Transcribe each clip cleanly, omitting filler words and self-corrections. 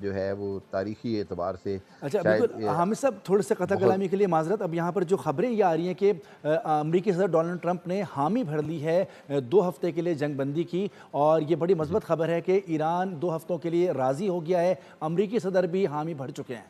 جو ہے وہ تاریخی اعتبار سے اچھا بالکل شاید حامد صاحب، تھوڑے سے قطع بہت کلامی کے لیے معذرت. اب یہاں پر جو خبریں یہ آ رہی ہیں کہ امریکی صدر ڈونلڈ ٹرمپ نے حامی بھر لی ہے 2 ہفتے کے لیے جنگ بندی کی، اور یہ بڑی جی مثبت خبر ہے کہ ایران 2 ہفتوں کے لیے راضی ہو گیا ہے. امریکی صدر بھی حامی بھر چکے ہیں.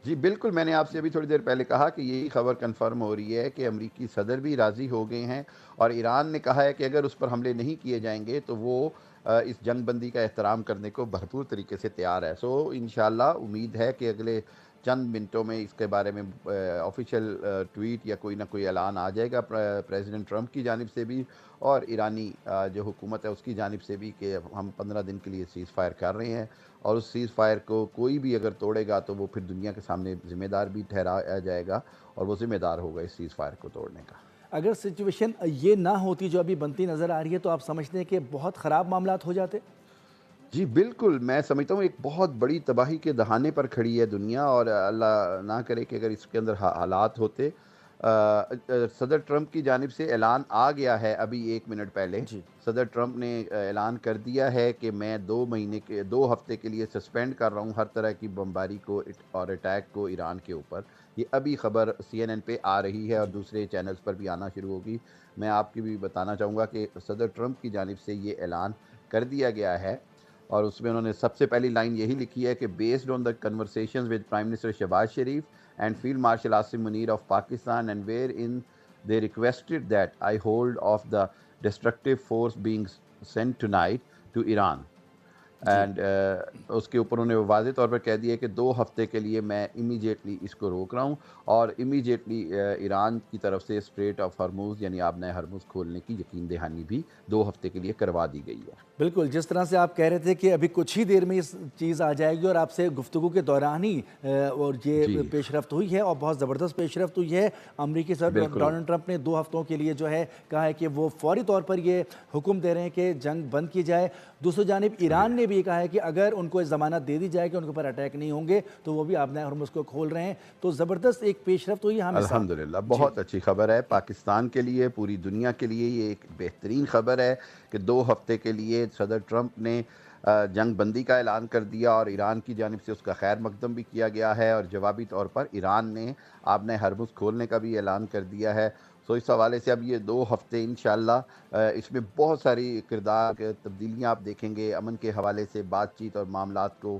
جی بالکل، میں نے آپ سے ابھی تھوڑی دیر پہلے کہا کہ یہی خبر کنفرم ہو رہی ہے کہ امریکی صدر بھی راضی ہو گئے ہیں، اور ایران نے کہا ہے کہ اگر اس پر حملے نہیں کیے جائیں گے تو وہ اس جنگ بندی کا احترام کرنے کو بھرپور طریقے سے تیار ہے. سو انشاءاللہ امید ہے کہ اگلے چند منٹوں میں اس کے بارے میں آفیشیل ٹویٹ یا کوئی نہ کوئی اعلان آ جائے گا پریزیڈنٹ ٹرمپ کی جانب سے بھی اور ایرانی جو حکومت ہے اس کی جانب سے بھی، کہ ہم 15 دن کے لیے سیز فائر کر رہے ہیں، اور اس سیز فائر کو کوئی بھی اگر توڑے گا تو وہ پھر دنیا کے سامنے ذمہ دار بھی ٹھہرایا جائے گا، اور وہ ذمہ دار ہوگا اس سیز فائر کو توڑنے کا. اگر سچویشن یہ نہ ہوتی جو ابھی بنتی نظر آ رہی ہے، تو آپ سمجھتے ہیں کہ بہت خراب معاملات ہو جاتے؟ جی بالکل، میں سمجھتا ہوں ایک بہت بڑی تباہی کے دہانے پر کھڑی ہے دنیا، اور اللہ نہ کرے کہ اگر اس کے اندر حالات ہوتے. صدر ٹرمپ کی جانب سے اعلان آ گیا ہے ابھی 1 منٹ پہلے. جی صدر ٹرمپ نے اعلان کر دیا ہے کہ میں 2 ہفتے کے لیے سسپینڈ کر رہا ہوں ہر طرح کی بمباری کو اور اٹیک کو ایران کے اوپر. یہ ابھی خبر CNN پہ آ رہی ہے اور جی. دوسرے چینلز پر بھی آنا شروع ہوگی. میں آپ کی بھی بتانا چاہوں گا کہ صدر ٹرمپ کی جانب سے یہ اعلان کر دیا گیا ہے، اور اس میں انہوں نے سب سے پہلی لائن یہی لکھی ہے کہ based on the conversations with prime minister Shehbaz Sharif and field marshal Asim Munir of Pakistan and wherein they requested that I hold off the destructive force being sent tonight to Iran. جی. اینڈ اس کے اوپر انہوں نے واضح طور پر کہہ دیا کہ 2 ہفتے کے لیے میں امیجیٹلی اس کو روک رہا ہوں، اور امیجیٹلی ایران کی طرف سے اسٹریٹ آف ہرموز یعنی آبنۂ ہرموز کھولنے کی یقین دہانی بھی 2 ہفتے کے لیے کروا دی گئی ہے. بالکل جس طرح سے آپ کہہ رہے تھے کہ ابھی کچھ ہی دیر میں اس چیز آ جائے گی، اور آپ سے گفتگو کے دوران ہی اور یہ جی پیش رفت ہوئی ہے، اور بہت زبردست پیش رفت ہوئی ہے. امریکی صدر بالکل. ڈونلڈ ٹرمپ نے 2 ہفتوں کے لیے جو ہے کہا ہے کہ وہ فوری طور پر یہ حکم دے رہے ہیں کہ جنگ بند کی جائے. دوسری جانب ایران نے بھی کہا ہے کہ اگر ان کو ضمانت دے دی جائے کہ ان کے اوپر اٹیک نہیں ہوں گے تو وہ بھی آبنۂ ہرمز کو کھول رہے ہیں. تو زبردست ایک پیش رفت ہوئی ہے حامد صاحب. الحمدللہ، جی. بہت اچھی خبر ہے پاکستان کے لیے، پوری دنیا کے لیے یہ ایک بہترین خبر ہے کہ 2 ہفتے کے لیے صدر ٹرمپ نے جنگ بندی کا اعلان کر دیا، اور ایران کی جانب سے اس کا خیر مقدم بھی کیا گیا ہے، اور جوابی طور پر ایران نے آبنۂ ہرمز کھولنے کا بھی اعلان کر دیا ہے. سو اس حوالے سے اب یہ 2 ہفتے انشاءاللہ اس میں بہت ساری کردار تبدیلیاں آپ دیکھیں گے، امن کے حوالے سے بات چیت اور معاملات کو